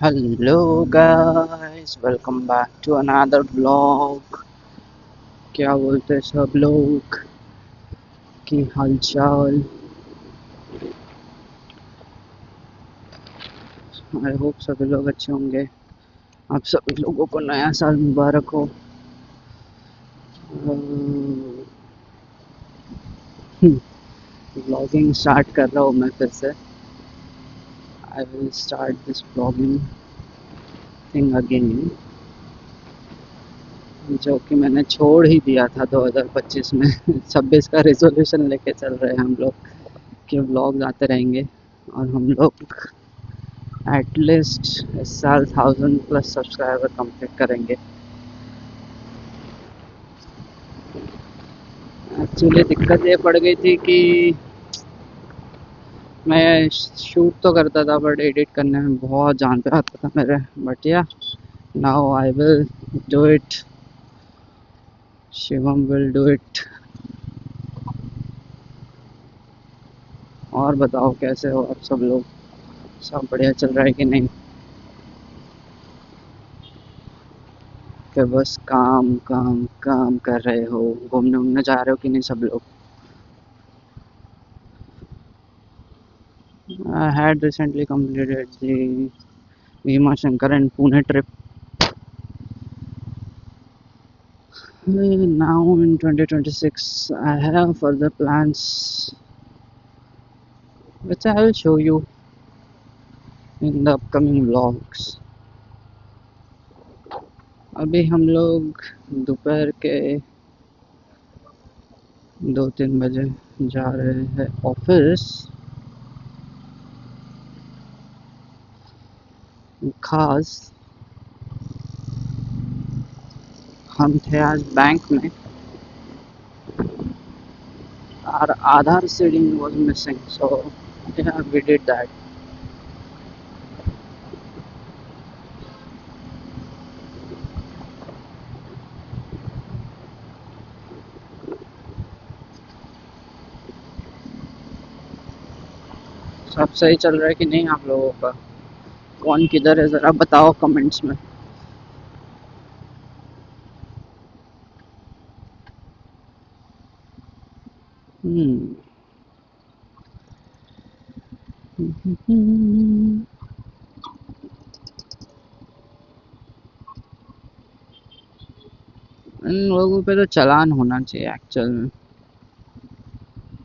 Hello guys, welcome back to another vlog। क्या बोलते हैं सब लोग की हालचाल। आई होप सभी लोग अच्छे होंगे। आप सभी लोगों को नया साल मुबारक हो। व्लॉगिंग स्टार्ट कर रहा हूँ मैं फिर से। I will start this vlogging thing again, जो कि मैंने छोड़ ही दिया था 2025 में। 26 का रेजोल्यूशन लेके चल रहे हैं हम लोग कि व्लॉग्स आते रहेंगे और हम लोग एटलीस्ट इस साल 1000+ सब्सक्राइबर कंप्लीट करेंगे। एक्चुअली दिक्कत ये पड़ गई थी कि मैं शूट तो करता था बट एडिट करने में बहुत जान पे आता था मेरे। बट या now I will do it. Shivam will do it. और बताओ कैसे हो आप सब लोग, सब बढ़िया चल रहा है कि नहीं, कि बस काम काम काम कर रहे हो, घूमने उमने जा रहे हो कि नहीं सब लोग। I had recently completed the Bhima Shankar and Pune trip. Now in 2026, I have further plans which I will show you in the upcoming vlogs. अभी हम लोग दोपहर के 2-3 बजे जा रहे हैं ऑफिस। खास हम थे आज बैंक में और आधार seeding was missing, so yeah, we did that। सब सही चल रहा है कि नहीं आप लोगों का? कौन किधर है ज़रा बताओ कमेंट्स में। हम्म। इन लोगों पे तो चालान होना चाहिए एक्चुअल में,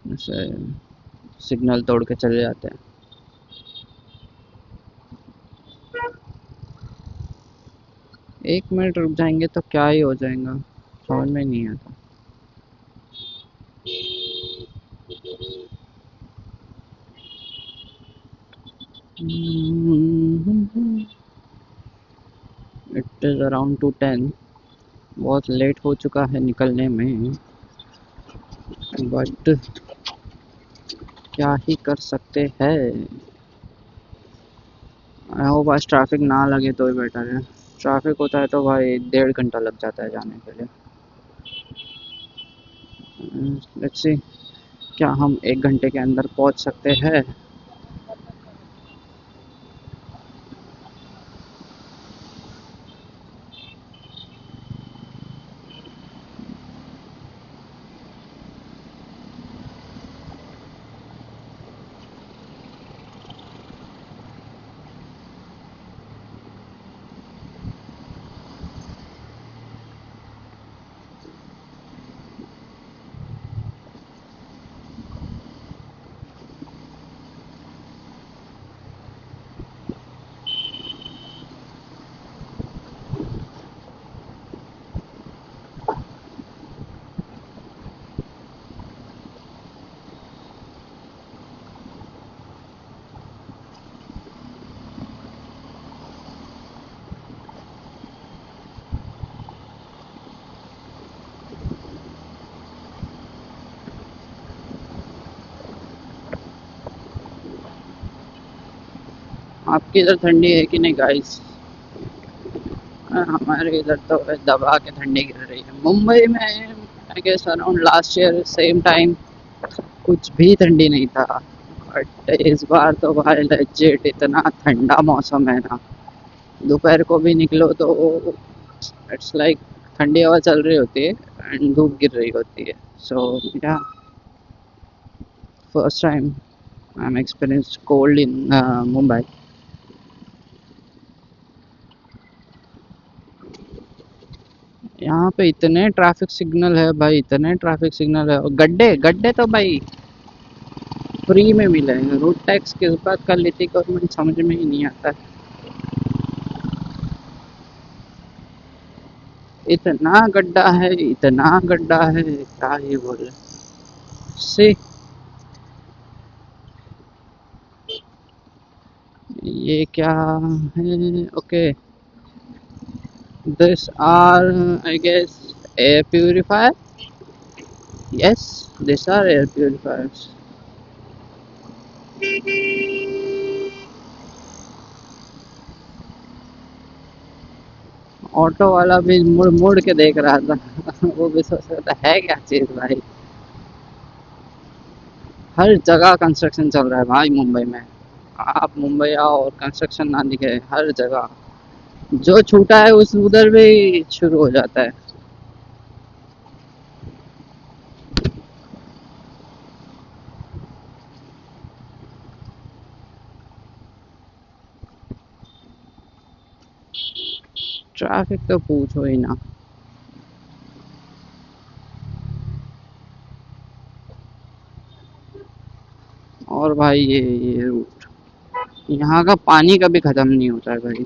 जैसे सिग्नल तोड़ के चले जाते हैं। 1 मिनट रुक जाएंगे तो क्या ही हो जाएगा, समझ में नहीं आता। It is around 2:10। बहुत लेट हो चुका है निकलने में, बट क्या ही कर सकते हैं। आई होप आज ट्रैफिक ना लगे तो ही बेटर है। ट्रैफिक होता है तो भाई 1.5 घंटा लग जाता है जाने के लिए। लेट्स सी क्या हम 1 घंटे के अंदर पहुंच सकते हैं। आपकी इधर ठंडी है कि नहीं गाइस? हमारे इधर तो दबा के ठंडी गिर रही है। मुंबई में I guess around last year same time कुछ भी ठंडी नहीं था, बट इस बार तो भाई लेजिट इतना ठंडा मौसम है ना दोपहर को भी निकलो तो इट्स लाइक ठंडी हवा चल रही होती है एंड धूप गिर रही होती है। सो या first time I am experienced cold in Mumbai. यहाँ पे इतने ट्रैफिक सिग्नल है भाई, इतने ट्रैफिक सिग्नल है, और गड्ढे गड्ढे तो भाई फ्री में मिले हैं। रोड टैक्स किस बात का लेती गवर्नमेंट समझ में ही नहीं आता है। इतना गड्ढा है, इतना गड्ढा है, क्या ही बोले। सी ये क्या है? Okay, this are I guess air purifier. Yes, this are air purifiers. Auto वाला भी मुड़ मुड़ के देख रहा था वो भी सोच रहा था है क्या चीज भाई। हर जगह कंस्ट्रक्शन चल रहा है भाई मुंबई में। आप मुंबई आओ और कंस्ट्रक्शन ना दिखे, हर जगह जो छूटा है उस उधर भी शुरू हो जाता है। ट्रैफिक तो पूछो ही ना। और भाई ये रूट, यहाँ का पानी कभी खत्म नहीं होता है भाई।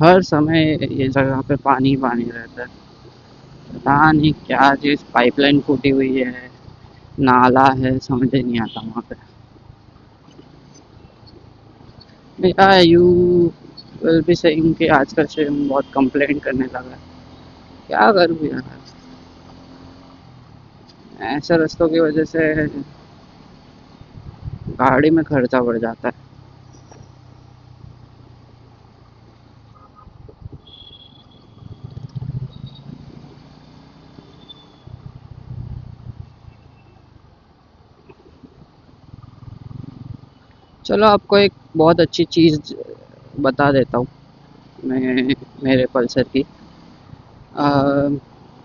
हर समय ये जगह पे पानी पानी रहता है। पता नहीं क्या चीज, पाइपलाइन फूटी हुई है, नाला है, समझ ही नहीं आता वहाँ पे। या यू विल बी सेइंग कि आजकल से बहुत कंप्लेंट करने लगा है। क्या करूँ यार, ऐसे रास्तों की वजह से गाड़ी में खर्चा बढ़ जाता है। चलो आपको एक बहुत अच्छी चीज़ बता देता हूँ मैं, मेरे पल्सर की।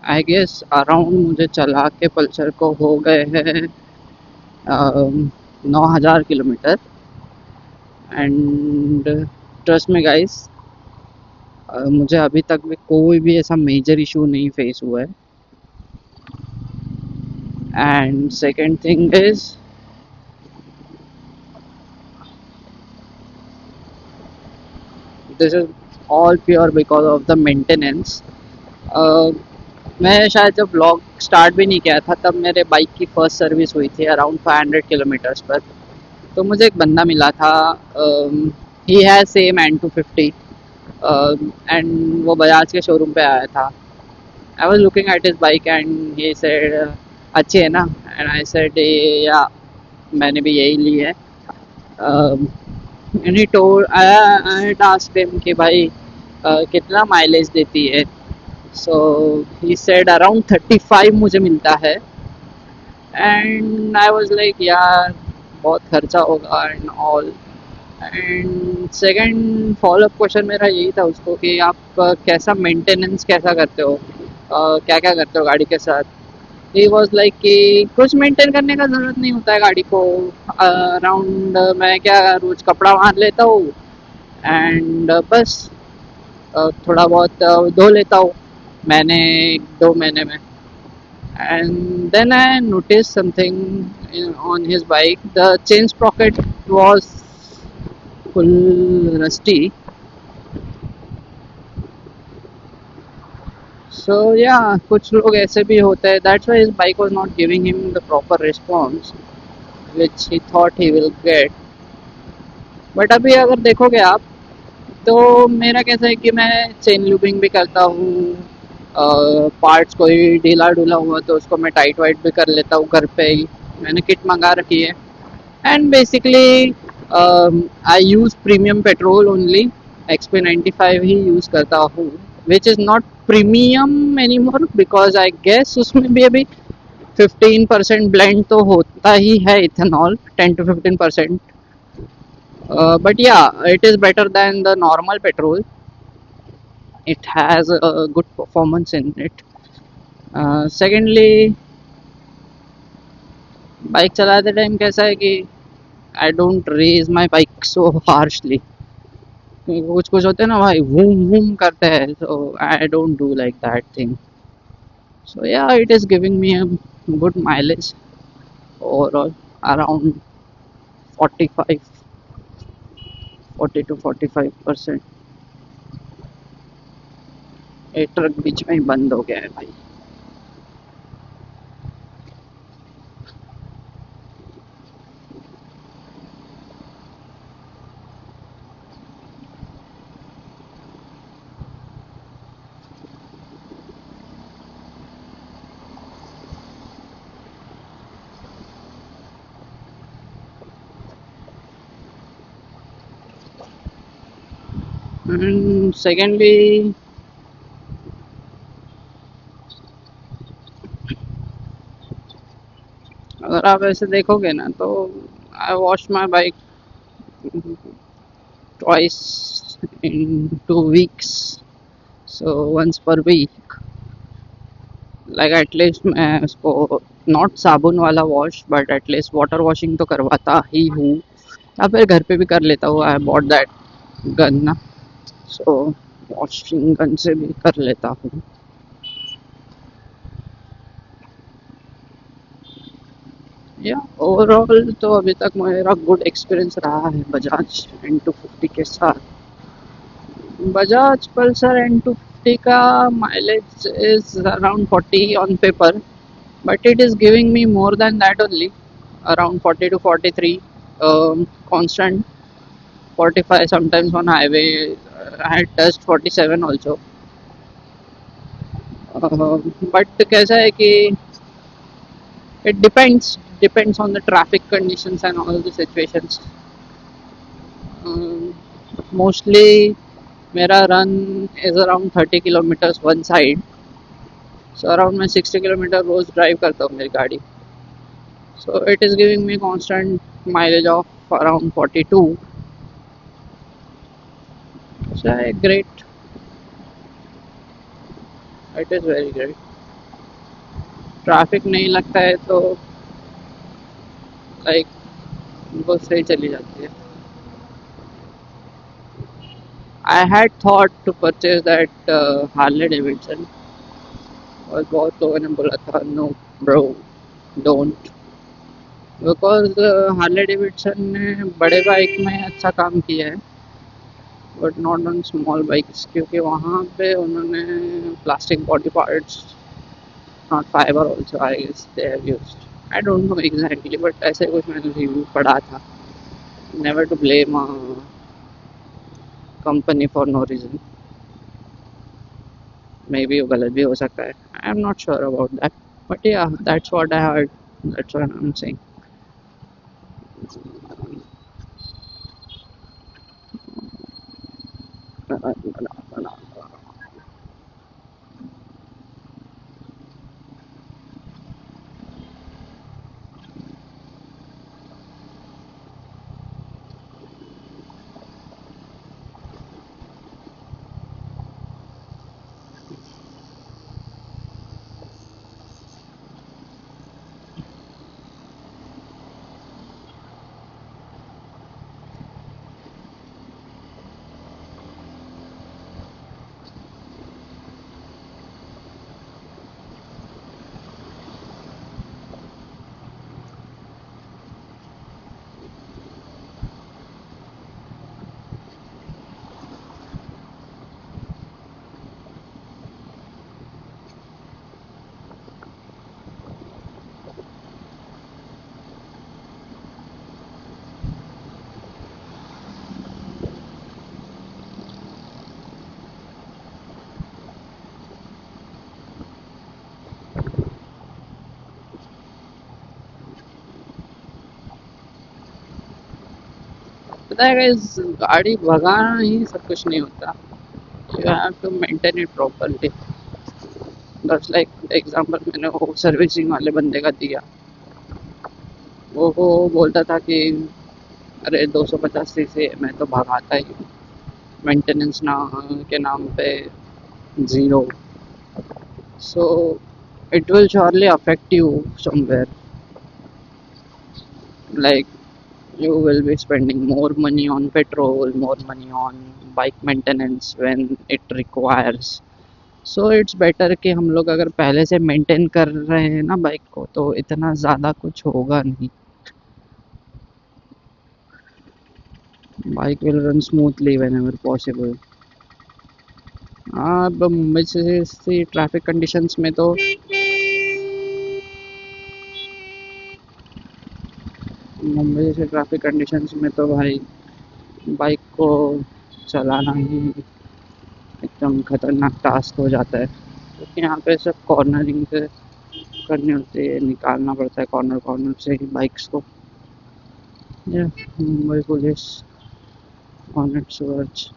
आई गेस अराउंड मुझे चला के पल्सर को हो गए हैं 9,000 किलोमीटर। एंड ट्रस्ट में गाइस, मुझे अभी तक भी कोई भी ऐसा मेजर इशू नहीं फेस हुआ है। And second thing is, this is all pure because of the maintenance. मैं शायद जब ब्लॉग स्टार्ट भी नहीं किया था तब मेरे बाइक की फर्स्ट सर्विस हुई थी अराउंड 500 किलोमीटर्स पर। तो मुझे एक बंदा मिला था, he has same N250, and वो बजाज के शोरूम पे आया था। I was looking at his bike and he said अच्छी है ना, एंड आई सेड या मैंने भी यही ली है। And he told, I asked him कि भाई कितना माइलेज देती है। सो ही सेड अराउंड 35 मुझे मिलता है। एंड आई वाज लाइक यार बहुत खर्चा होगा and all. And second follow up question मेरा यही था उसको कि आप कैसा मेंटेनेंस कैसा करते हो, क्या क्या करते हो गाड़ी के साथ। ही वॉज लाइक कि कुछ मेंटेन करने का ज़रूरत नहीं होता है गाड़ी को। अराउंड मैं क्या रोज़ कपड़ा मार लेता हूँ एंड बस थोड़ा बहुत धो लेता हूँ मैंने 2 महीने में। And then I noticed something on his bike. The chain sprocket was full rusty. So yeah, कुछ लोग ऐसे भी होते हैं. That's why his bike was not giving him the proper response which he thought he will get. But अभी अगर देखोगे आप तो मेरा कैसा है कि मैं चेन लूबिंग भी करता हूँ, पार्ट्स कोई ढीला ढूला हुआ तो उसको मैं टाइट वाइट भी कर लेता हूँ घर पे ही। मैंने किट मंगा रखी है। And basically I use premium petrol only, XP95 ही यूज़ करता हूँ, which is not premium any more because I guess उसमें भी अभी 15% ब्लेंड तो होता ही है ethanol, 10 to 15%। But yeah, it is better than the normal petrol. It has a good performance in it. Secondly, bike चलाते टाइम कैसा है कि I don't raise my bike so harshly. कुछ कुछ होते हैं ना भाई, वूम वूम करते हैं, so I don't do like that thing. So yeah, it is giving me a good mileage overall, around 45, 40 to 45%. एक ट्रक बीच में ही बंद हो गया है भाई. And secondly, अगर आप ऐसे देखोगे ना तो I wash my bike twice in 2 weeks, so once per week. Like at least मैं उसको नॉट साबुन वाला wash but at least water washing तो करवाता ही हूँ, या फिर घर पे भी कर लेता हूँ. आई बॉट दैट गन ना, सो वॉशिंग गन से भी कर लेता हूँ. या ओवरऑल तो अभी तक मेरा गुड एक्सपीरियंस रहा है बजाज N250 के साथ. बजाज पल्सर N250 का mileage is around 40 on paper, but it is giving me more than that only, around 40 to 43, constant 45 sometimes on highway. I had touched 47 also. But कैसा है कि it depends on the traffic conditions and all the situations. Mostly मेरा run is around 30 kilometers one side. So around मैं 60 kilometre रोज drive करता हूँ मेरी गाड़ी. So it is giving me constant mileage of around 42. So great. It is very great. Traffic नहीं लगता है तो लाइक वो सही चली जाती है. I had thought to purchase that Harley Davidson, और बहुत लोगों ने बोला था no bro don't, because Harley Davidson ने बड़े बाइक में अच्छा काम किया है but not on small bikes, क्योंकि वहाँ पे उन्होंने plastic body parts, not fibre also I guess they have used. I don't know exactly but ऐसे कुछ मैंने रिव्यू पढ़ा था. Never to blame a company for no reason. May be वो गलत भी हो सकता है, I am not sure about that, but yeah that's what I heard, that's what I am saying. पता है guys, गाड़ी भगाना ही सब कुछ नहीं होता. You have to maintain it properly. That's like example मैंने वो सर्विसिंग वाले बंदे का दिया. वो बोलता था कि अरे 250 सीसी मैं तो भगाता ही मेंटेनेंस ना के नाम पे zero. So it will surely affect you somewhere. Like you will be spending more money on petrol, more money on bike maintenance when it requires. So it's better कि हम लोग अगर पहले से मेंटेन कर रहे हैं ना बाइक को तो इतना ज़्यादा कुछ होगा नहीं. Bike will run smoothly when ever possible. हाँ अब मुंबई से ट्रैफिक कंडीशंस में तो मुंबई जैसे ट्रैफिक कंडीशंस में तो भाई बाइक को चलाना ही एकदम खतरनाक टास्क हो जाता है क्योंकि यहाँ पे सब कॉर्नरिंग से करनी होती है, निकालना पड़ता है कॉर्नर कॉर्नर से ही बाइक्स को. ये मुंबई पुलिस ऑन इट्स वर्च.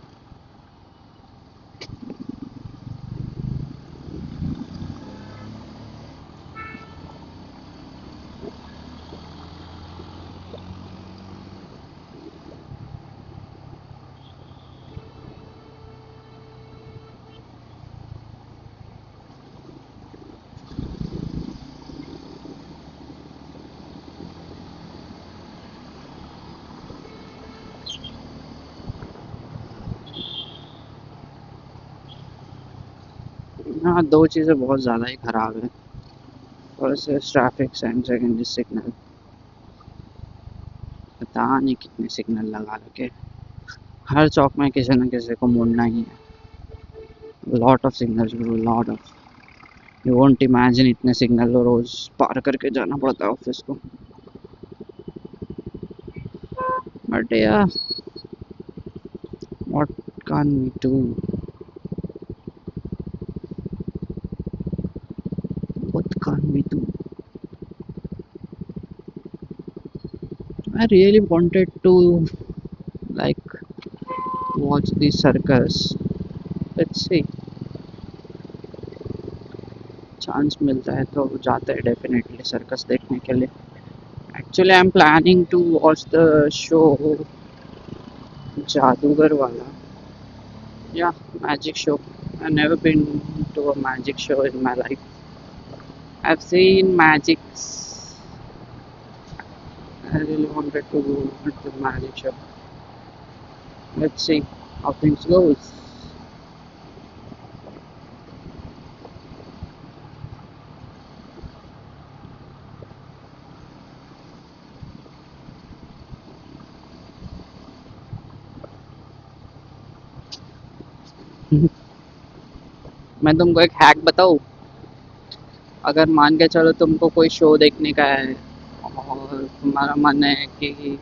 हाँ दो चीज़ें बहुत ज़्यादा ही ख़राब है. First is traffic and second is signal. पता नहीं कितने सिग्नल लगा रखे. हर चौक में किसी न किसी को मुड़ना ही है. Lot of signals bro, lot of. You won't imagine इतने सिग्नल रोज पार करके जाना पड़ता है ऑफिस को. But yeah what can we do. What can we do. I really wanted to like watch the circus. Let's see. Chance मिलता है तो जाते हैं डेफिनेटली सर्कस देखने के लिए. Actually I am planning to watch the show जादूगर वाला. या magic show. I never been to a magic show in my life. I have seen magics. I really wanted to go to the magic show. Let's see how things goes. मैं तुमको एक hack बताऊँ. अगर मान के चलो तुमको कोई शो देखने का है और तुम्हारा मन है कि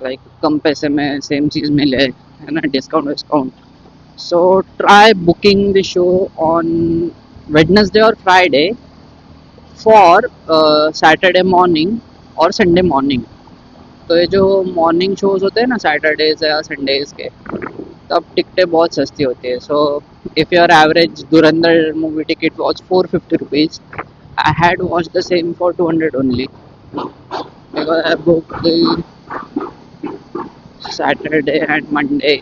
लाइक कम पैसे में सेम चीज़ मिले है ना, discount discount. So try booking the show on Wednesday और फ्राइडे फॉर सैटरडे मॉर्निंग और संडे मॉर्निंग. तो ये जो मॉर्निंग शोज होते हैं ना सैटरडेज या संडेज के, तब टिकटें बहुत सस्ती होती है. So if your average Dhurandhar movie ticket was 450 rupees, I had watched the same for 200 only because I booked the Saturday and Monday,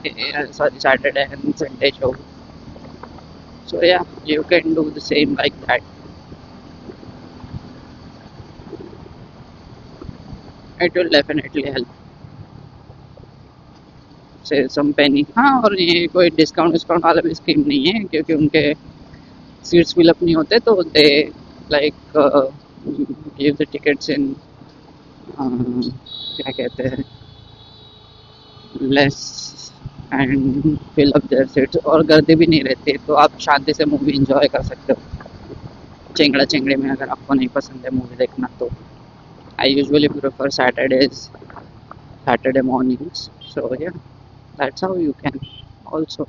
sorry, Saturday and Sunday show. So yeah, you can do the same like that. It will definitely help. Save some penny. हाँ और ये कोई discount वाला भी scheme नहीं है क्योंकि उनके सीट्स फिलअप नहीं होते तो they like give the tickets in क्या कहते हैं less and fill up their seats. और गर्दी भी नहीं रहती तो आप शांति से मूवी एंजॉय कर सकते हो. चेंगड़ा चेंगड़े में अगर आपको नहीं पसंद है मूवी देखना तो I usually prefer Saturday mornings. So yeah that's how you can also.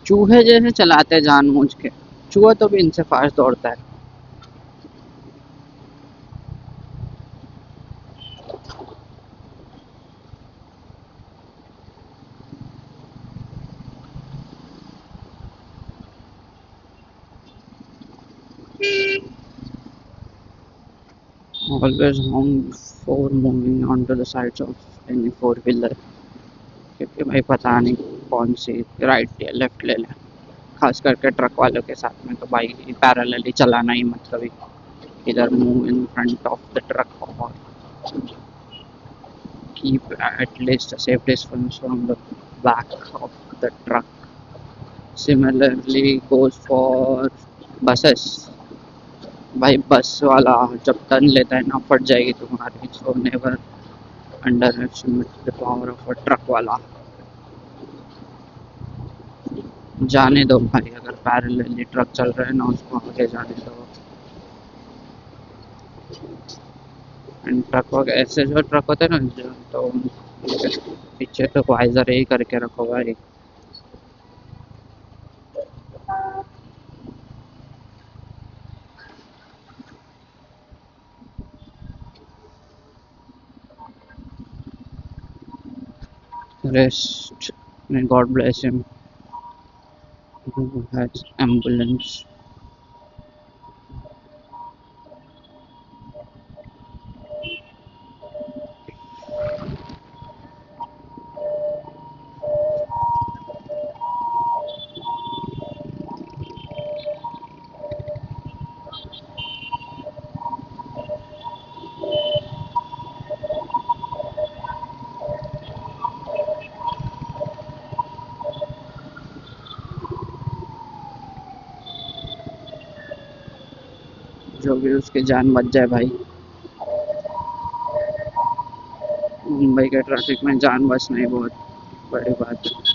चूहे जैसे चलाते हैं जानबूझ के। चूहा तो भी इनसे फास्ट दौड़ता है। Always horn before moving on to the sides of any four wheeler, क्योंकि भाई पता नहीं कौन सी राइट या लेफ्ट ले लें। खास करके ट्रक वालों के साथ में तो भाई पैरेलली चलाना ही मत कभी। इधर move in front of the truck और keep at least a safe distance from the back of the truck. Similarly goes for buses. भाई बस वाला जब टर्न लेता है ना फट जाएगी तुम्हारी। So never under estimate the power of a truck वाला। जाने दो भाई, अगर पैरेलली ट्रक चल रहा है ना उसको आगे जाने दो। एंड ट्रक ऐसे जो ट्रक होते हैं ना जो तो पीछे तो वाइजर ही करके रखो भाई। Rest, may God bless him who has ambulance. जो भी उसकी जान बच जाए भाई। मुंबई के ट्रैफिक में जान बचना ही बहुत बड़ी बात है।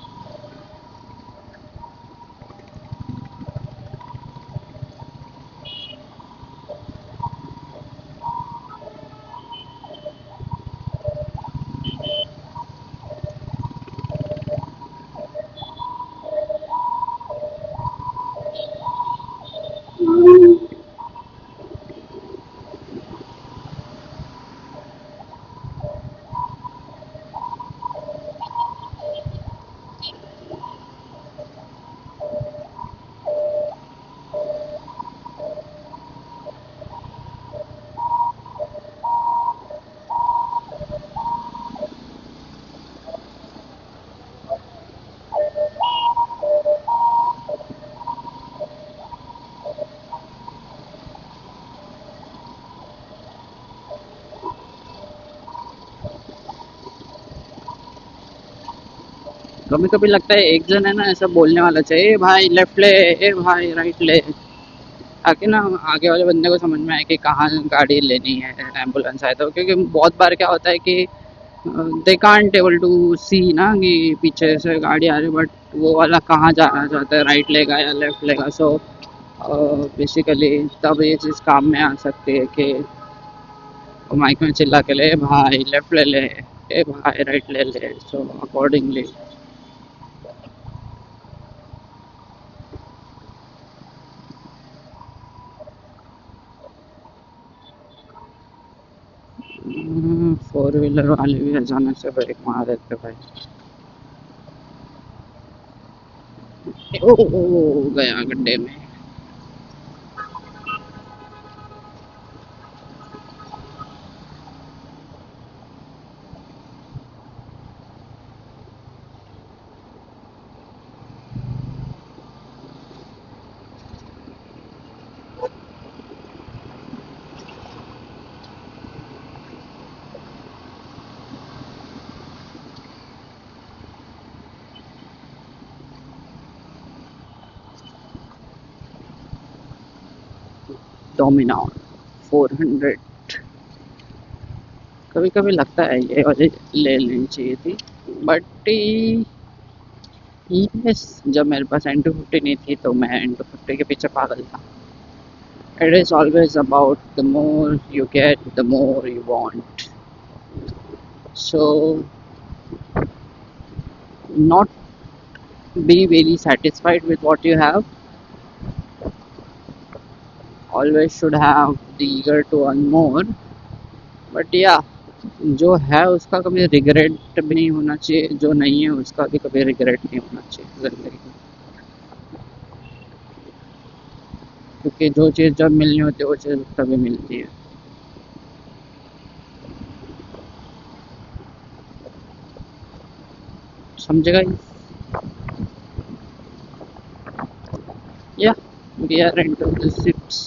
कभी कभी लगता है एक जन है ना ऐसा बोलने वाला चाहिए, "ए भाई लेफ्ट ले, ए भाई राइट ले", ताकि ना आगे वाले बंदे को समझ में आए कि कहाँ गाड़ी लेनी है एम्बुलेंस आए तो। क्योंकि बहुत बार क्या होता है कि दे कांट एबल टू सी ना कि पीछे से गाड़ी आ रही, बट वो वाला कहाँ जाना चाहता है, राइट लेगा या लेफ्ट लेगा। सो बेसिकली तब ये चीज़ काम में आ सकती है कि वो माइक में चिल्ला के ले, भाई लेफ्ट ले ले, ए भाई राइट ले ले। सो अकॉर्डिंगली फोर व्हीलर वाले भी अचानक से ब्रेक मार देते भाई। ओ गया गड्ढे में। डोमिनोर 400। कभी कभी लगता है ये वाली ले लेनी चाहिए थी, बट यस जब मेरे पास N250 नहीं थी तो मैं N250 के पीछे पागल था। It is always about the more you get the more you want. So not be very satisfied with what you have. Always should have the eager to earn more. But yeah, जो है उसका कभी regret भी नहीं होना चाहिए, जो नहीं है उसका भी कभी रिग्रेट नहीं होना चाहिए जिंदगी में। क्योंकि जो चीज़ जब मिलनी होती है वो चीज़ तभी मिलती है। समझेगा? Yeah we are into the ships.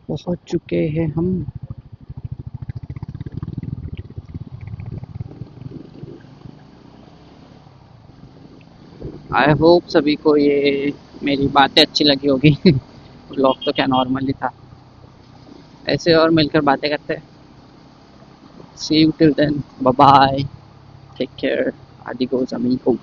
पहुंच चुके हैं हम। आई होप सभी को ये मेरी बातें अच्छी लगी होगी। ब्लॉग तो क्या नॉर्मल ही था, ऐसे और मिलकर बातें करते हैं। See you till then, bye bye, take care, आदिगोज अमीगो।